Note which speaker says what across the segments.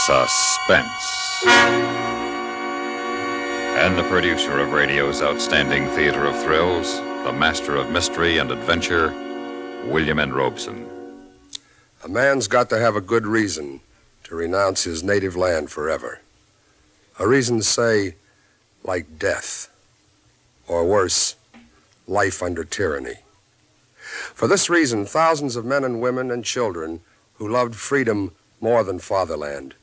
Speaker 1: Suspense. And the producer of radio's outstanding theater of thrills, the master of mystery and adventure, William N. Robson.
Speaker 2: A man's got to have a good reason to renounce his native land forever. A reason, say, like death, or worse, life under tyranny. For this reason, thousands of men and women and children who loved freedom more than fatherland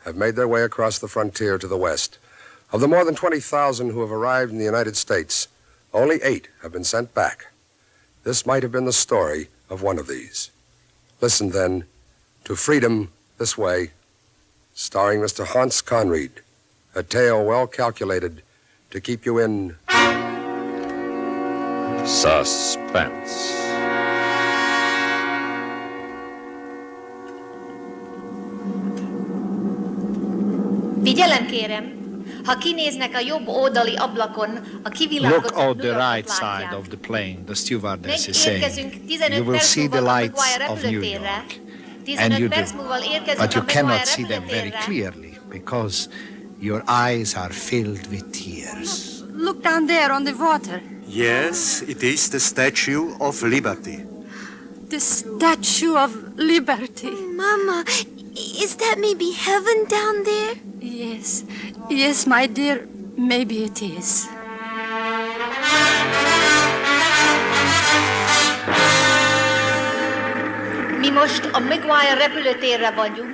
Speaker 2: have made their way across the frontier to the west. Of the more than 20,000 who have arrived in the United States, only 8 have been sent back. This might have been the story of one of these. Listen, then, to Freedom This Way, starring Mr. Hans Conried, a tale well calculated to keep you in
Speaker 1: Suspense.
Speaker 3: Figyelem kérem, ha kinéznek a jobb oldali ablakon, a kivilágított
Speaker 4: Look out the
Speaker 3: nőket
Speaker 4: right side
Speaker 3: látják.
Speaker 4: of the plane, the stewardess is saying.
Speaker 3: Megérkezünk 15
Speaker 4: You will
Speaker 3: perc
Speaker 4: see the
Speaker 3: múlva a
Speaker 4: lights
Speaker 3: Maguire
Speaker 4: of New
Speaker 3: repülőtérre.
Speaker 4: York.
Speaker 3: 15
Speaker 4: And you
Speaker 3: perc
Speaker 4: do.
Speaker 3: múlva érkezünk
Speaker 4: But you
Speaker 3: a Maguire
Speaker 4: cannot see them very
Speaker 3: repülőtérre.
Speaker 4: clearly because your eyes are filled with tears.
Speaker 5: Look down there on the water.
Speaker 6: Yes, it is the Statue of Liberty.
Speaker 5: The Statue of Liberty.
Speaker 7: Mama, is that maybe heaven down there?
Speaker 5: Yes. Yes, my dear. Maybe it is.
Speaker 3: Mi most a Maguire repülőtérre vagyunk,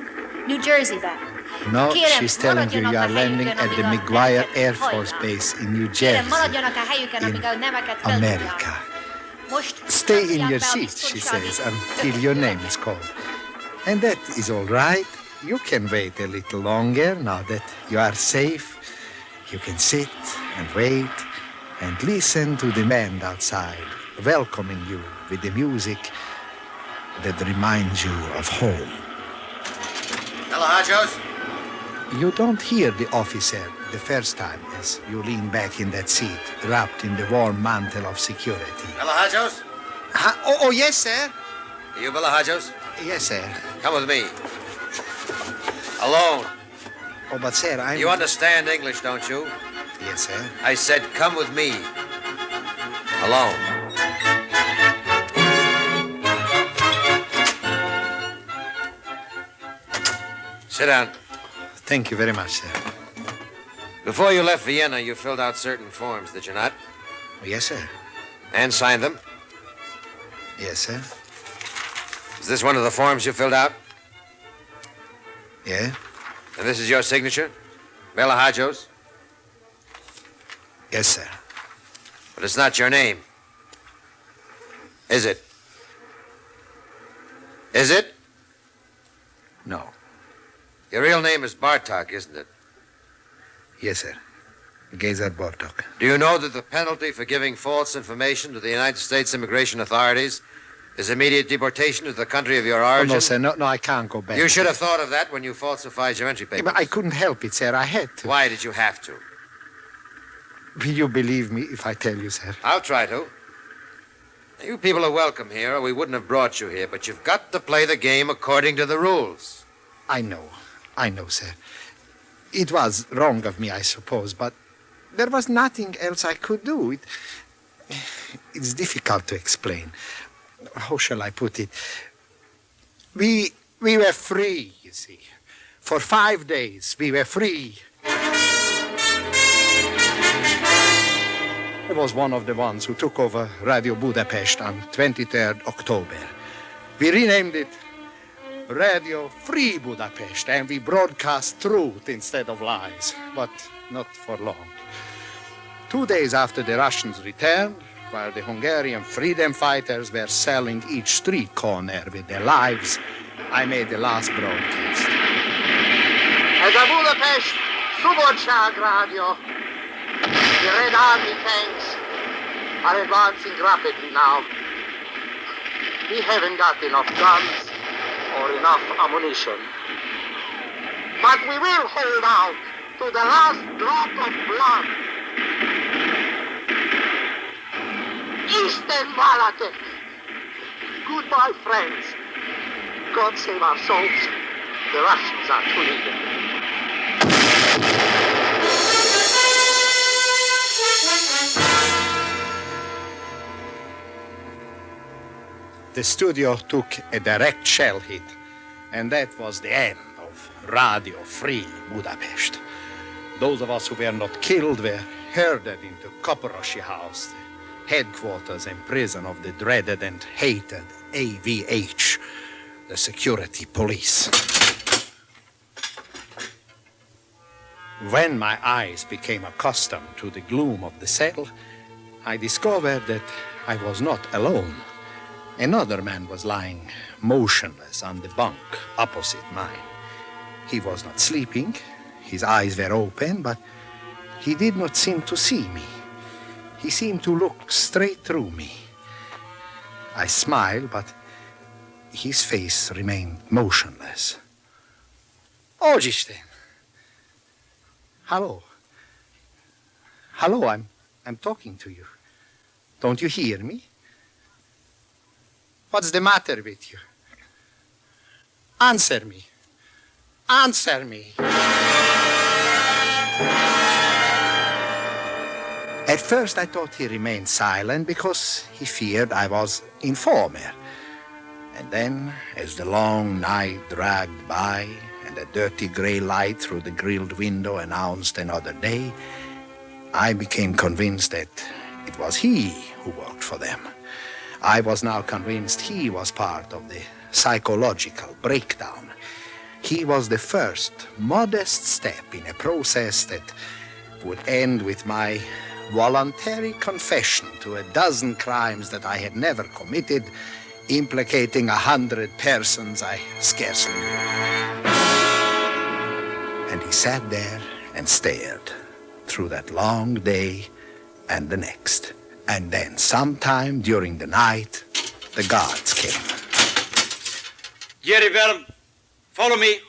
Speaker 3: New Jersey-ben.
Speaker 4: No,
Speaker 3: Kérem,
Speaker 4: she's telling you
Speaker 3: maradjanak
Speaker 4: you
Speaker 3: a
Speaker 4: are landing
Speaker 3: helyükön,
Speaker 4: at the
Speaker 3: amíg a
Speaker 4: Maguire
Speaker 3: neveket
Speaker 4: Air Force
Speaker 3: hallják.
Speaker 4: Base in New
Speaker 3: Kérem,
Speaker 4: Jersey,
Speaker 3: maradjanak a helyükön,
Speaker 4: in
Speaker 3: amíg a neveket felhívják.
Speaker 4: America.
Speaker 3: Most
Speaker 4: Stay in
Speaker 3: kapják
Speaker 4: your
Speaker 3: be a
Speaker 4: seat, she
Speaker 3: biztonsági
Speaker 4: says, until your name is called. And that is all right. You can wait a little longer now that you are safe. You can sit and wait and listen to the band outside, welcoming you with the music that reminds you of home.
Speaker 8: Hello, Hajos.
Speaker 4: You don't hear the officer the first time as you lean back in that seat, wrapped in the warm mantle of security.
Speaker 8: Hello, Hajos.
Speaker 4: Oh, yes, sir.
Speaker 8: You, Bella Hajos?
Speaker 4: Yes, sir.
Speaker 8: Come with me. Alone.
Speaker 4: Oh, but, sir, I'm...
Speaker 8: You understand English, don't you?
Speaker 4: Yes, sir.
Speaker 8: I said, come with me. Alone. Sit down.
Speaker 4: Thank you very much, sir.
Speaker 8: Before you left Vienna, you filled out certain forms, did you not?
Speaker 4: Oh, yes, sir.
Speaker 8: And signed them?
Speaker 4: Yes, sir.
Speaker 8: Is this one of the forms you filled out?
Speaker 4: Yeah?
Speaker 8: And this is your signature? Bella Hajos?
Speaker 4: Yes, sir.
Speaker 8: But it's not your name. Is it? Is it?
Speaker 4: No.
Speaker 8: Your real name is Bartok, isn't it?
Speaker 4: Yes, sir. Gezer Bartok.
Speaker 8: Do you know that the penalty for giving false information to the United States immigration authorities is immediate deportation to the country of your
Speaker 4: Oh,
Speaker 8: origin?
Speaker 4: no, sir. No, I can't go back.
Speaker 8: You should have thought of that when you falsified your entry
Speaker 4: Yeah,
Speaker 8: papers.
Speaker 4: but I couldn't help it, sir. I had to.
Speaker 8: Why did you have to?
Speaker 4: Will you believe me if I tell you, sir?
Speaker 8: I'll try to. You people are welcome here, or we wouldn't have brought you here, but you've got to play the game according to the rules.
Speaker 4: I know, sir. It was wrong of me, I suppose, but there was nothing else I could do. It's difficult to explain. How shall I put it? We were free, you see. For 5 days, we were free. I was one of the ones who took over Radio Budapest on 23rd October. We renamed it Radio Free Budapest, and we broadcast truth instead of lies, but not for long. 2 days after the Russians returned, while the Hungarian freedom fighters were selling each street corner with their lives, I made the last broadcast.
Speaker 9: Ez a Budapest Szabadság Rádió. The Red Army tanks are advancing rapidly now. We haven't got enough guns or enough ammunition. But we will hold out to the last drop of blood. Isten valatek! Goodbye, friends. God save our souls. The Russians are too eager.
Speaker 4: The studio took a direct shell hit, and that was the end of Radio Free Budapest. Those of us who were not killed were herded into Koporosi House, the headquarters and prison of the dreaded and hated AVH, the security police. When my eyes became accustomed to the gloom of the cell, I discovered that I was not alone. Another man was lying motionless on the bunk opposite mine. He was not sleeping. His eyes were open, but he did not seem to see me. He seemed to look straight through me. I smiled, but his face remained motionless. Ogisten. Hello. Hello, I'm talking to you. Don't you hear me? What's the matter with you? Answer me. Answer me. At first I thought he remained silent because he feared I was informer. And then, as the long night dragged by and a dirty gray light through the grilled window announced another day, I became convinced that it was he who worked for them. I was now convinced he was part of the psychological breakdown. He was the first modest step in a process that would end with my voluntary confession to a dozen crimes that I had never committed, implicating 100 persons I scarcely knew. And he sat there and stared through that long day and the next. And then sometime during the night, the guards came.
Speaker 10: Jerry Verm, follow me.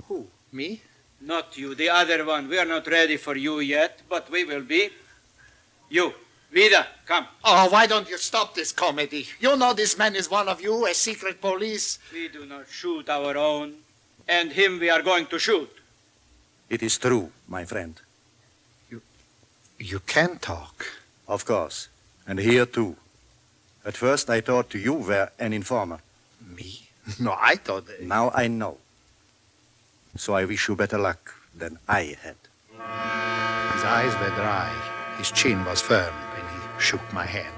Speaker 4: Who, me?
Speaker 10: Not you, the other one. We are not ready for you yet, but we will be. You, Vida, come.
Speaker 4: Oh, why don't you stop this comedy? You know this man is one of you, a secret police.
Speaker 10: We do not shoot our own, and him we are going to shoot.
Speaker 6: It is true, my friend.
Speaker 4: You can talk.
Speaker 6: Of course. And here too. At first I thought you were an informer.
Speaker 4: Me? No, I thought...
Speaker 6: Now I know. So I wish you better luck than I had.
Speaker 4: His eyes were dry. His chin was firm when he shook my hand.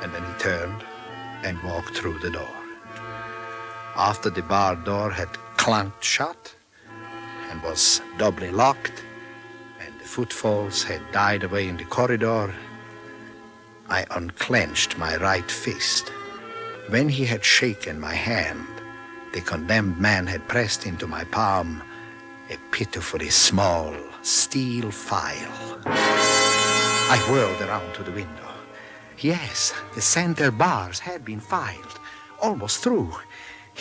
Speaker 4: And then he turned and walked through the door. After the barred door had clanked shut and was doubly locked, and the footfalls had died away in the corridor, I unclenched my right fist. When he had shaken my hand, the condemned man had pressed into my palm a pitifully small steel file. I whirled around to the window. Yes, the center bars had been filed, almost through.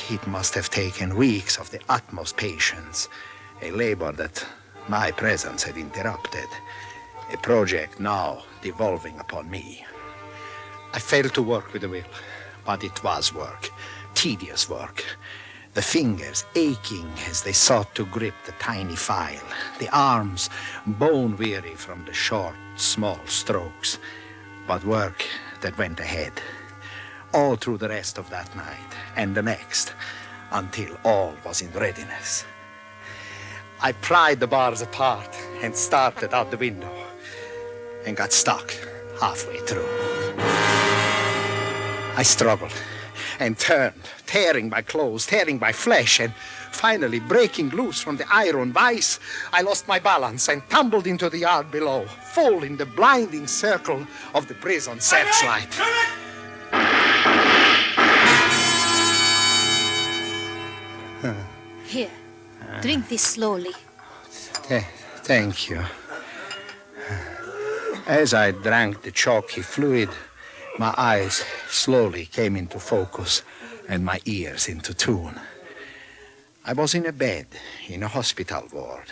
Speaker 4: It must have taken weeks of the utmost patience, a labor that my presence had interrupted, a project now devolving upon me. I fell to work with a will, but it was work, tedious work. The fingers aching as they sought to grip the tiny file, the arms bone-weary from the short, small strokes, but work that went ahead, all through the rest of that night and the next, until all was in readiness. I pried the bars apart and started out the window and got stuck halfway through. I struggled and turned, tearing my clothes, tearing my flesh, and finally breaking loose from the iron vise, I lost my balance and tumbled into the yard below, full in the blinding circle of the prison searchlight.
Speaker 3: Here, drink this slowly.
Speaker 4: Thank you. As I drank the chalky fluid, my eyes slowly came into focus and my ears into tune. I was in a bed in a hospital ward.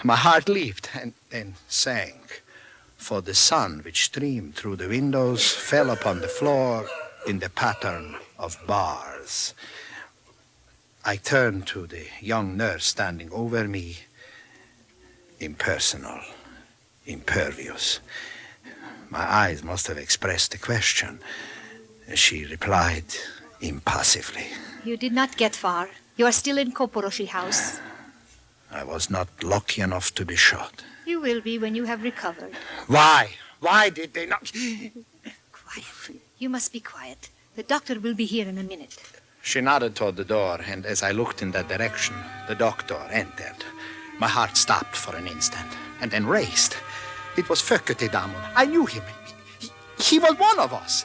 Speaker 4: My heart leaped and then sank, for the sun which streamed through the windows fell upon the floor in the pattern of bars. I turned to the young nurse standing over me impersonal, impervious. My eyes must have expressed the question. She replied impassively.
Speaker 3: You did not get far. You are still in Koporoshi house.
Speaker 4: I was not lucky enough to be shot.
Speaker 3: You will be when you have recovered.
Speaker 4: Why? Why did they not...
Speaker 3: Quiet. You must be quiet. The doctor will be here in a minute.
Speaker 4: She nodded toward the door, and as I looked in that direction, the doctor entered. My heart stopped for an instant, and then raced. It was Fökete Damon. I knew him. He was one of us.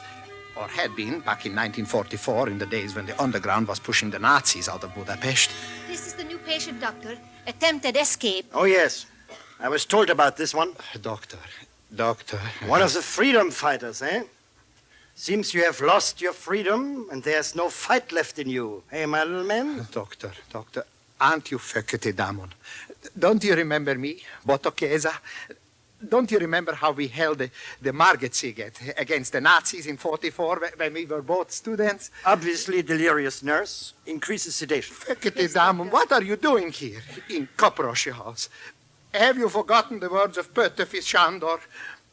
Speaker 4: Or had been back in 1944, in the days when the underground was pushing the Nazis out of Budapest.
Speaker 3: This is the new patient, doctor. Attempted escape.
Speaker 11: Oh, yes. I was told about this one.
Speaker 4: Doctor.
Speaker 11: One of the freedom fighters, eh? Seems you have lost your freedom, and there's no fight left in you. Hey, my little man?
Speaker 4: Doctor, aren't you Fökete Damon? Don't you remember me, Boto Chiesa? Don't you remember how we held the Margetsiget against the Nazis in 44 when we were both students?
Speaker 11: Obviously delirious, nurse. Increases sedation.
Speaker 4: Fökete Damon, what are you doing here in Koporoshi house? Have you forgotten the words of Pötefis Shandor?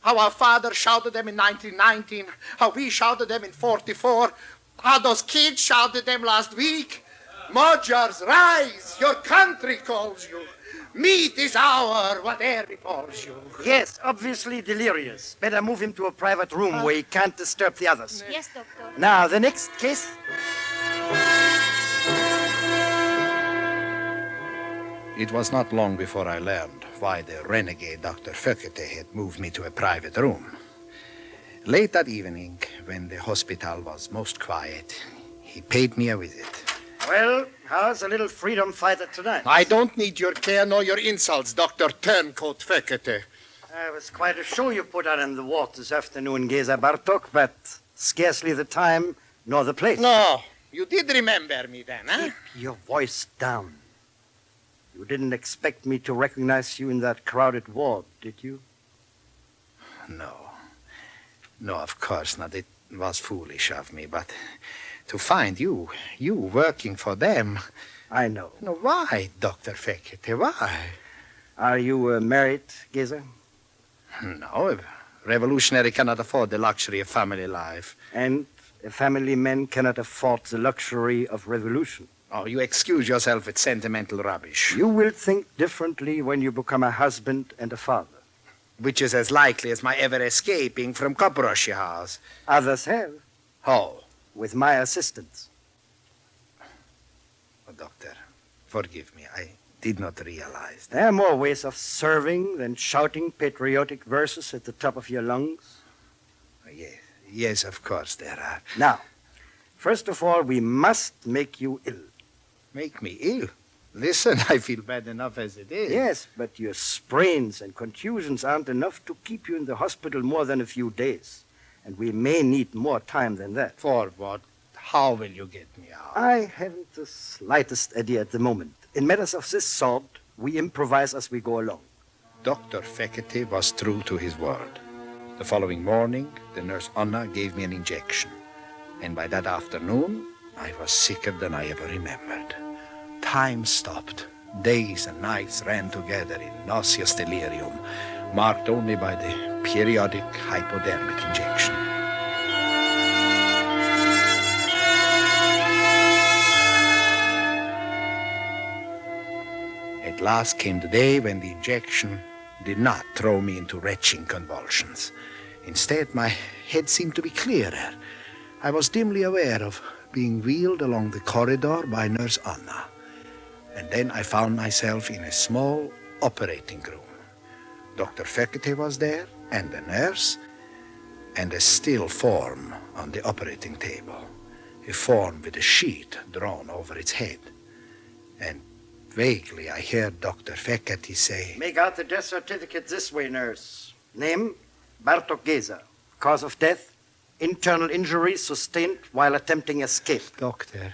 Speaker 4: How our father shouted them in 1919, how we shouted them in 44, how those kids shouted them last week. Magyars, rise, your country calls you. Meat is our, whatever befalls you.
Speaker 11: Yes, obviously delirious. Better move him to a private room where he can't disturb the others.
Speaker 3: Yes, doctor.
Speaker 11: Now, the next case.
Speaker 4: It was not long before I learned why the renegade Dr. Fökete had moved me to a private room. Late that evening, when the hospital was most quiet, he paid me a visit.
Speaker 11: Well, how's a little freedom fighter tonight?
Speaker 4: I don't need your care nor your insults, Dr. Turncoat Fökete.
Speaker 11: It was quite a show you put on in the ward this afternoon, Geza Bartok, but scarcely the time nor the place.
Speaker 4: No, you did remember me then, huh?
Speaker 11: Keep your voice down. You didn't expect me to recognize you in that crowded ward, did you?
Speaker 4: No, of course not. It was foolish of me, but to find you working for them...
Speaker 11: I know.
Speaker 4: No, why, Dr. Fökete, why?
Speaker 11: Are you married, Geza?
Speaker 4: No, a revolutionary cannot afford the luxury of family life.
Speaker 11: And a family man cannot afford the luxury of revolution.
Speaker 4: Oh, you excuse yourself with sentimental rubbish.
Speaker 11: You will think differently when you become a husband and a father.
Speaker 4: Which is as likely as my ever escaping from Koporoshi house.
Speaker 11: Others have.
Speaker 4: How?
Speaker 11: With my assistance.
Speaker 4: Oh, doctor, forgive me. I did not realize that.
Speaker 11: There are more ways of serving than shouting patriotic verses at the top of your lungs.
Speaker 4: Yes, of course there are.
Speaker 11: Now, first of all, we must make you ill.
Speaker 4: Make me ill? Listen, I feel bad enough as it is.
Speaker 11: Yes, but your sprains and contusions aren't enough to keep you in the hospital more than a few days. And we may need more time than that.
Speaker 4: For what? How will you get me out?
Speaker 11: I haven't the slightest idea at the moment. In matters of this sort, we improvise as we go along.
Speaker 4: Dr. Fökete was true to his word. The following morning, the nurse Anna gave me an injection. And by that afternoon, I was sicker than I ever remembered. Time stopped. Days and nights ran together in nauseous delirium, marked only by the periodic hypodermic injection. At last came the day when the injection did not throw me into retching convulsions. Instead, my head seemed to be clearer. I was dimly aware of being wheeled along the corridor by Nurse Anna. And then I found myself in a small operating room. Dr. Fökete was there, and the nurse, and a still form on the operating table. A form with a sheet drawn over its head. And vaguely I heard Dr. Fökete say,
Speaker 11: "Make out the death certificate this way, nurse. Name, Bartok Geza. Cause of death, internal injuries sustained while attempting escape."
Speaker 4: Doctor.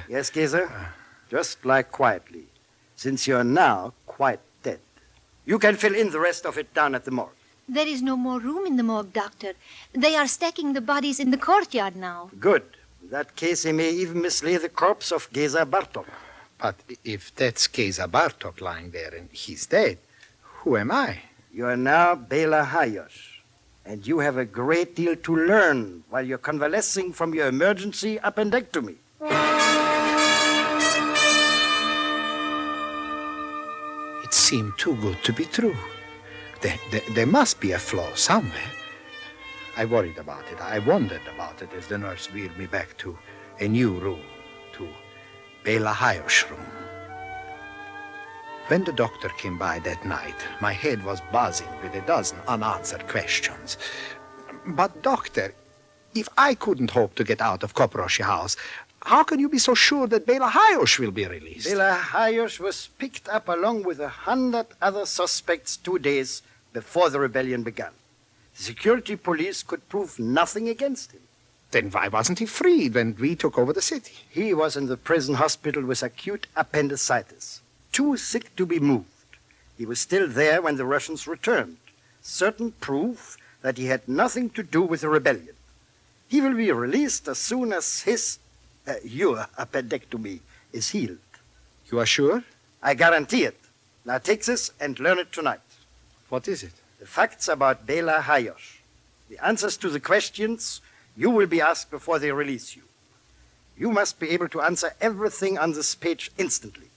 Speaker 11: Yes, Geza? Just like quietly, since you're now quite dead. You can fill in the rest of it down at the morgue.
Speaker 3: There is no more room in the morgue, doctor. They are stacking the bodies in the courtyard now.
Speaker 11: Good. In that case, they may even mislay the corpse of Geza Bartok.
Speaker 4: But if that's Geza Bartok lying there and he's dead, Who am I?
Speaker 11: You are now Bela Hayos, and you have a great deal to learn while you're convalescing from your emergency appendectomy.
Speaker 4: It seemed too good to be true. There must be a flaw somewhere. I worried about it. I wondered about it as the nurse wheeled me back to a new room, to Bela Hayos' room. When the doctor came by that night, my head was buzzing with a dozen unanswered questions. But, doctor, if I couldn't hope to get out of Koproshi House, how can you be so sure that Bela Hayos will be released?
Speaker 11: Bela Hayos was picked up along with 100 other suspects 2 days before the rebellion began. The security police could prove nothing against him.
Speaker 4: Then why wasn't he freed when we took over the city?
Speaker 11: He was in the prison hospital with acute appendicitis, too sick to be moved. He was still there when the Russians returned, certain proof that he had nothing to do with the rebellion. He will be released as soon as your appendectomy is healed.
Speaker 4: You are sure?
Speaker 11: I guarantee it. Now take this and learn it tonight.
Speaker 4: What is it?
Speaker 11: The facts about Bela Hayos. The answers to the questions you will be asked before they release you. You must be able to answer everything on this page instantly.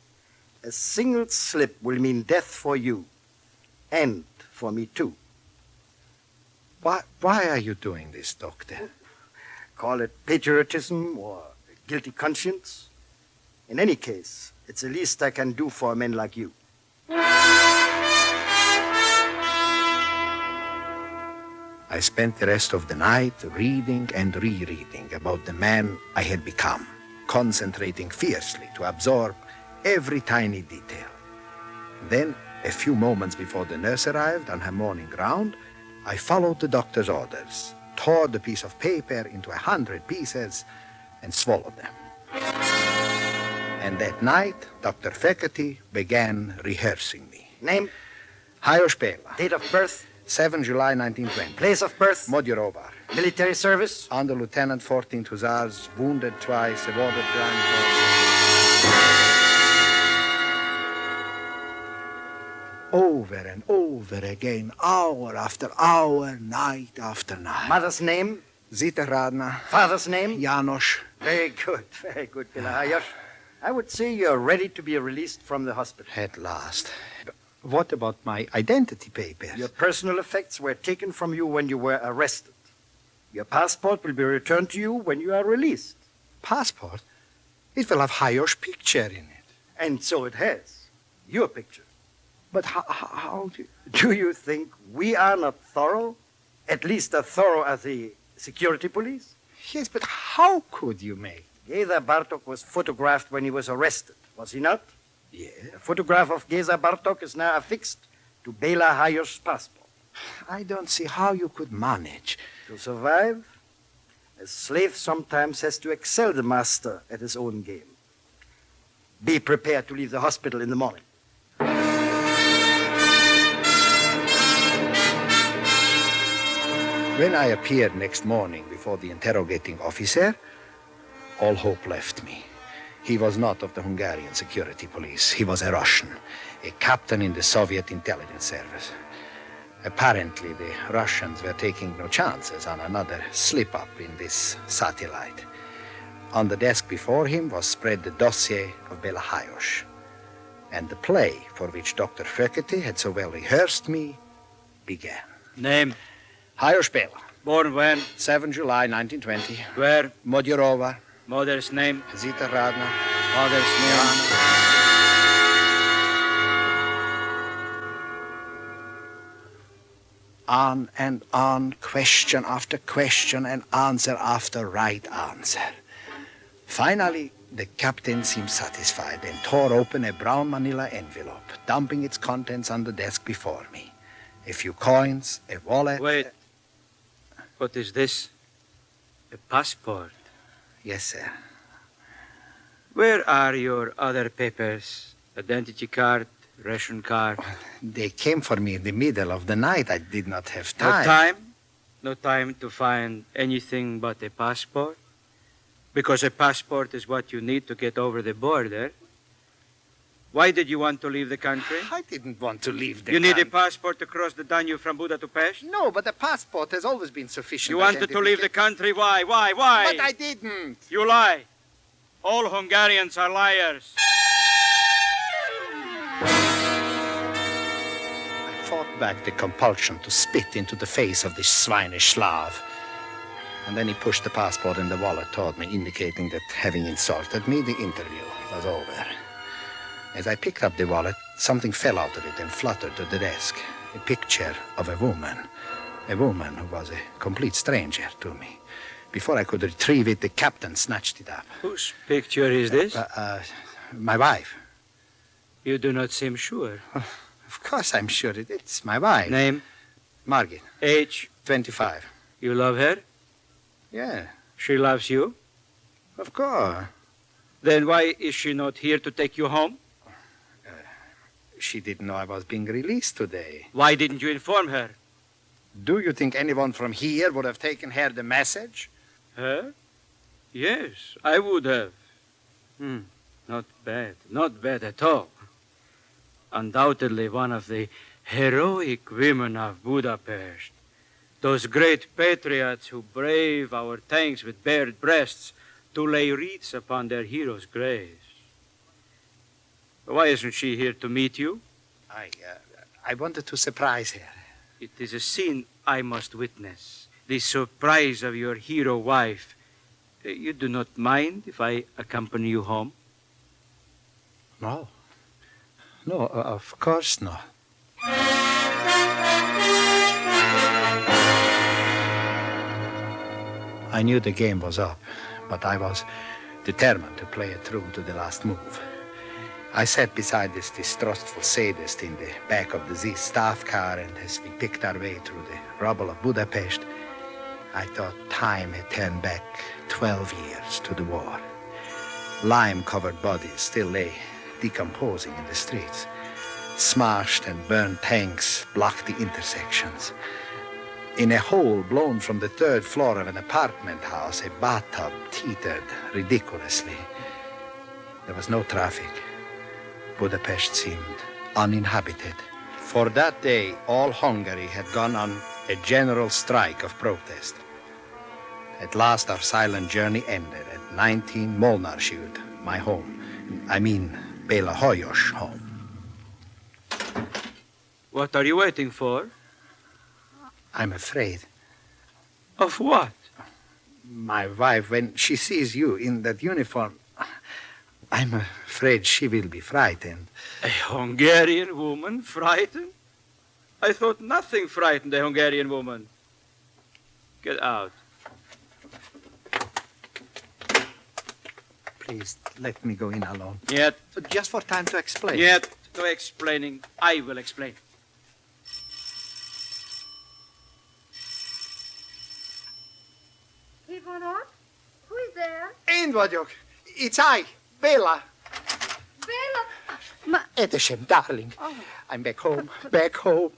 Speaker 11: A single slip will mean death for you. And for me, too.
Speaker 4: Why are you doing this, doctor?
Speaker 11: Call it patriotism or guilty conscience. In any case, it's the least I can do for men like you.
Speaker 4: I spent the rest of the night reading and rereading about the man I had become, concentrating fiercely to absorb every tiny detail. Then, a few moments before the nurse arrived on her morning round, I followed the doctor's orders, tore the piece of paper into 100 pieces, and swallowed them. And that night, Dr. Fekete began rehearsing me.
Speaker 11: Name?
Speaker 4: Hayos Bela.
Speaker 11: Date of birth?
Speaker 4: 7 July 1920.
Speaker 11: Place of birth?
Speaker 4: Modjerovar.
Speaker 11: Military service?
Speaker 4: Under Lieutenant 14th Hussars, wounded twice, awarded Grand Cross. Over and over again, hour after hour, night after night.
Speaker 11: Mother's name?
Speaker 4: Zita Radna.
Speaker 11: Father's name?
Speaker 4: Janos.
Speaker 11: Very good, Bela Hayos. I would say you're ready to be released from the hospital.
Speaker 4: At last. What about my identity papers?
Speaker 11: Your personal effects were taken from you when you were arrested. Your passport will be returned to you when you are released.
Speaker 4: Passport? It will have Hayos' picture in it.
Speaker 11: And so it has. Your picture.
Speaker 4: But how
Speaker 11: do you think we are not thorough? At least as thorough as the security police?
Speaker 4: Yes, but how could you make?
Speaker 11: Geza Bartok was photographed when he was arrested, was he not?
Speaker 4: Yes.
Speaker 11: The photograph of Geza Bartok is now affixed to Bela Hayos' passport.
Speaker 4: I don't see how you could manage.
Speaker 11: To survive, a slave sometimes has to excel the master at his own game. Be prepared to leave the hospital in the morning.
Speaker 4: When I appeared next morning before the interrogating officer, all hope left me. He was not of the Hungarian security police. He was a Russian, a captain in the Soviet intelligence service. Apparently, the Russians were taking no chances on another slip-up in this satellite. On the desk before him was spread the dossier of Bela Hayos. And the play for which Dr. Fekete had so well rehearsed me began.
Speaker 10: Name?
Speaker 4: Hayos Bela.
Speaker 10: Born when?
Speaker 4: 7 July 1920.
Speaker 10: Where?
Speaker 4: Modjerova.
Speaker 10: Mother's name?
Speaker 4: Zita Radna.
Speaker 10: Father's name?
Speaker 4: On and on, question after question and answer after right answer. Finally, the captain seemed satisfied and tore open a brown manila envelope, dumping its contents on the desk before me. A few coins, a wallet.
Speaker 10: Wait. What is this? A passport?
Speaker 4: Yes, sir.
Speaker 10: Where are your other papers? Identity card, ration card?
Speaker 4: They came for me in the middle of the night. I did not have time.
Speaker 10: No time? No time to find anything but a passport? Because a passport is what you need to get over the border. Why did you want to leave the country?
Speaker 4: I didn't want to leave the
Speaker 10: You need a
Speaker 4: country.
Speaker 10: passport to cross the Danube from Buda to Pest?
Speaker 4: No, but the passport has always been sufficient.
Speaker 10: You wanted to leave the country. Why? Why?
Speaker 4: But I didn't.
Speaker 10: You lie. All Hungarians are liars.
Speaker 4: I fought back the compulsion to spit into the face of this swinish Slav. And then he pushed the passport in the wallet toward me, indicating that having insulted me, the interview was over. As I picked up the wallet, something fell out of it and fluttered to the desk. A picture of a woman who was a complete stranger to me. Before I could retrieve it, the captain snatched it up.
Speaker 10: Whose picture is this?
Speaker 4: My wife.
Speaker 10: You do not seem sure.
Speaker 4: Of course I'm sure it's my wife.
Speaker 10: Name?
Speaker 4: Margit.
Speaker 10: Age?
Speaker 4: 25.
Speaker 10: You love her?
Speaker 4: Yeah,
Speaker 10: She loves you?
Speaker 4: of course.
Speaker 10: Then why is she not here to take you home?
Speaker 4: She didn't know I was being released today.
Speaker 10: Why didn't you inform her?
Speaker 4: Do you think anyone from here would have taken her the message?
Speaker 10: Her? Yes, I would have. Not bad. Not bad at all. Undoubtedly one of the heroic women of Budapest. Those great patriots who brave our tanks with bared breasts to lay wreaths upon their heroes' graves. Why isn't she here to meet you?
Speaker 4: I wanted to surprise her.
Speaker 10: It is a scene I must witness. The surprise of your hero wife. You do not mind if I accompany you home?
Speaker 4: No. No, of course not. I knew the game was up, but I was determined to play it through to the last move. I sat beside this distrustful sadist in the back of the Z staff car, and as we picked our way through the rubble of Budapest, I thought time had turned back 12 years to the war. Lime-covered bodies still lay decomposing in the streets. Smashed and burned tanks blocked the intersections. In a hole blown from the third floor of an apartment house, a bathtub teetered ridiculously. There was no traffic. Budapest seemed uninhabited. For that day, all Hungary had gone on a general strike of protest. At last, our silent journey ended at 19 Molnarsjud, my home. I mean, Béla Hajós's home.
Speaker 10: What are you waiting for?
Speaker 4: I'm afraid.
Speaker 10: Of what?
Speaker 4: My wife, when she sees you in that uniform, I'm afraid she will be frightened.
Speaker 10: A Hungarian woman frightened? I thought nothing frightened a Hungarian woman. Get out.
Speaker 4: Please, let me go in alone.
Speaker 10: Yet.
Speaker 4: Just for time to explain.
Speaker 10: Yet, to explaining, I will explain.
Speaker 5: Ivonov? Who is there?
Speaker 4: Én vagyok. It's I, Béla.
Speaker 5: Béla?
Speaker 4: Edesem, darling. Oh. I'm back home, back home.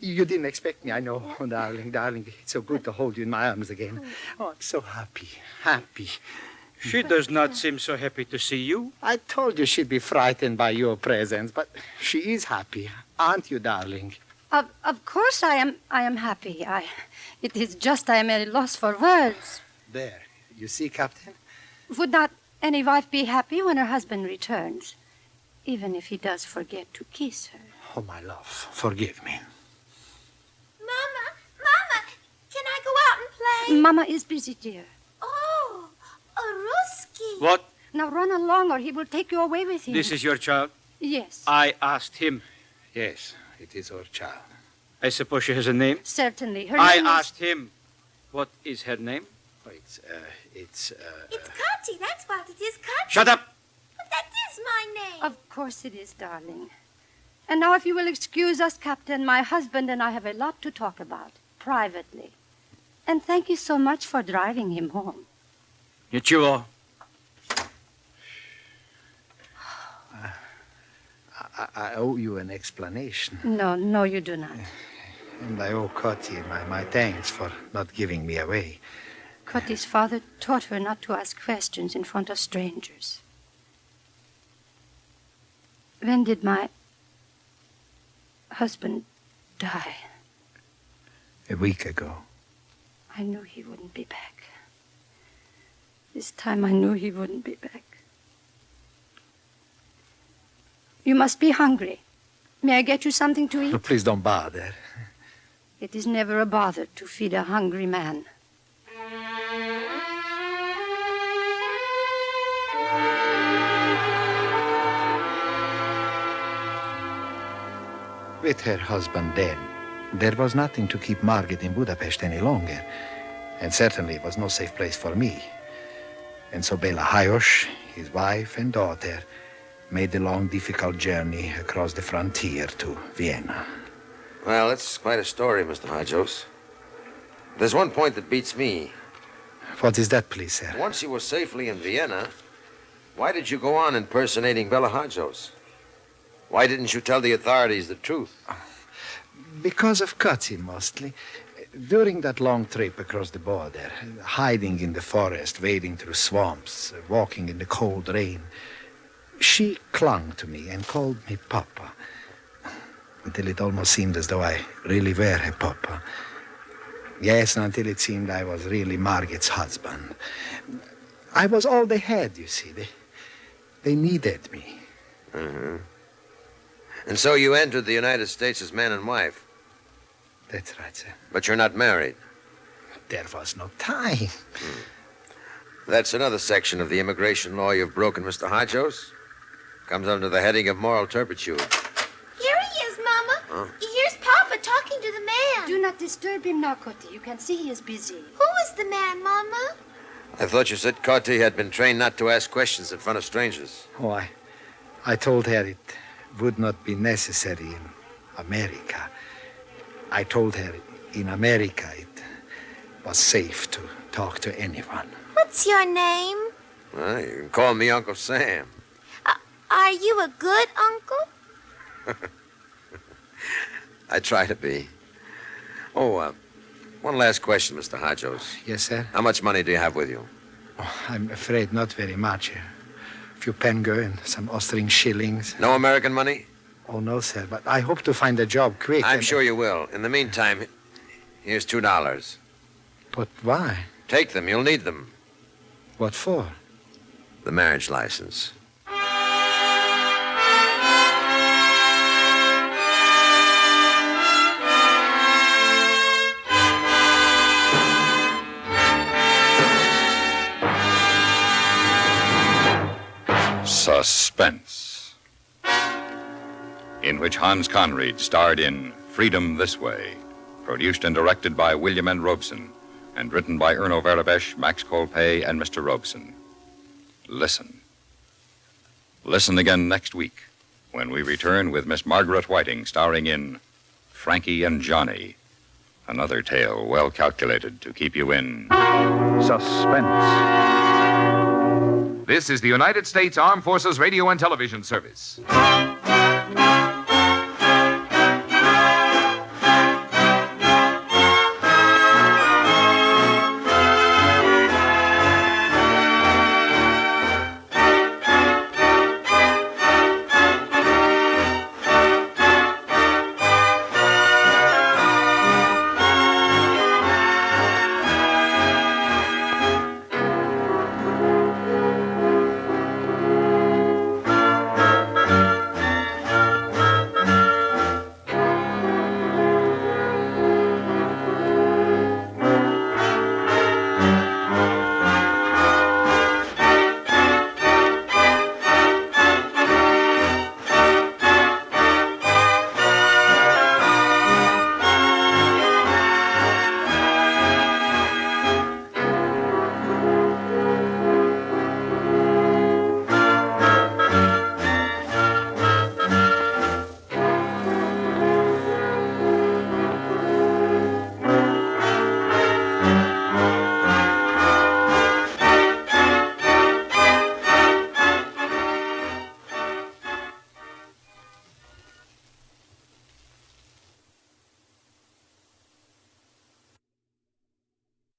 Speaker 4: You didn't expect me, I know. Oh, darling, darling, it's so good to hold you in my arms again. Oh, I'm so happy.
Speaker 10: She does not seem so happy to see you.
Speaker 4: I told you she'd be frightened by your presence, but she is happy. Aren't you, darling?
Speaker 5: Of course I am happy. It is just I am at a loss for words.
Speaker 4: There, you see, Captain?
Speaker 5: Would not any wife be happy when her husband returns, even if he does forget to kiss her?
Speaker 4: Oh, my love, forgive me.
Speaker 7: Mama, can I go out and play?
Speaker 5: Mama is busy, dear.
Speaker 7: Oh, a Ruski.
Speaker 10: What?
Speaker 5: Now run along or he will take you away with him.
Speaker 10: This is your child?
Speaker 5: Yes.
Speaker 10: I asked him.
Speaker 4: Yes, it is our child.
Speaker 10: I suppose she has a name?
Speaker 5: Certainly. Her
Speaker 10: I
Speaker 5: name
Speaker 10: asked him. What is her name?
Speaker 4: Oh,
Speaker 7: It's Kati, that's what it is, Kati.
Speaker 10: Shut up!
Speaker 7: But that is my name.
Speaker 5: Of course it is, darling. And now if you will excuse us, Captain, my husband and I have a lot to talk about, privately. And thank you so much for driving him home.
Speaker 10: Ничего.
Speaker 4: I owe you an explanation.
Speaker 5: No, you do not.
Speaker 4: And I owe Kati my thanks for not giving me away.
Speaker 5: Kati's father taught her not to ask questions in front of strangers. When did my husband die?
Speaker 12: A week ago.
Speaker 5: I knew he wouldn't be back. This time I knew he wouldn't be back. You must be hungry. May I get you something to eat?
Speaker 12: Oh, please don't bother.
Speaker 5: It is never a bother to feed a hungry man.
Speaker 12: With her husband dead, there was nothing to keep Margit in Budapest any longer. And certainly it was no safe place for me. And so Bela Hajos, his wife and daughter, made the long, difficult journey across the frontier to Vienna.
Speaker 8: Well, it's quite a story, Mr. Hajos. There's one point that beats me.
Speaker 12: What is that, please, sir?
Speaker 8: Once you were safely in Vienna, why did you go on impersonating Bela Hajos? Why didn't you tell the authorities the truth?
Speaker 12: Because of Kathy, mostly. During that long trip across the border, hiding in the forest, wading through swamps, walking in the cold rain, she clung to me and called me Papa, until it almost seemed as though I really were her Papa. Yes, until it seemed I was really Margit's husband. I was all they had, you see. They needed me.
Speaker 8: Uh-huh. And so you entered the United States as man and wife.
Speaker 12: That's right, sir.
Speaker 8: But you're not married.
Speaker 12: There was no time.
Speaker 8: That's another section of the immigration law you've broken, Mr. Hajos. Comes under the heading of moral turpitude.
Speaker 7: Here he is, Mama.
Speaker 8: Huh?
Speaker 7: Here's Papa talking to the man.
Speaker 5: Do not disturb him now, Coti. You can see he is busy.
Speaker 7: Who is the man, Mama?
Speaker 8: I thought you said Coty had been trained not to ask questions in front of strangers.
Speaker 12: Oh, I told her it would not be necessary in America. I told her in America it was safe to talk to anyone.
Speaker 7: What's your name?
Speaker 8: Well, you can call me Uncle Sam.
Speaker 7: Are you a good uncle?
Speaker 8: I try to be. Oh, one last question, Mr. Hajos.
Speaker 12: Yes, sir?
Speaker 8: How much money do you have with you?
Speaker 12: Oh, I'm afraid not very much. A few pengo and some Austrian shillings.
Speaker 8: No American money?
Speaker 12: Oh, no, sir, but I hope to find a job quick.
Speaker 8: I'm sure you will. In the meantime, here's $2.
Speaker 12: But why?
Speaker 8: Take them. You'll need them.
Speaker 12: What for?
Speaker 8: The marriage license.
Speaker 1: Suspense, in which Hans Conried starred in Freedom This Way, produced and directed by William and Robson, and written by Erno Verabes, Max Colpay, and Mr. Robson. Listen. Listen again next week when we return with Miss Margaret Whiting starring in Frankie and Johnny, another tale well calculated to keep you in suspense.
Speaker 13: This is the United States Armed Forces Radio and Television Service.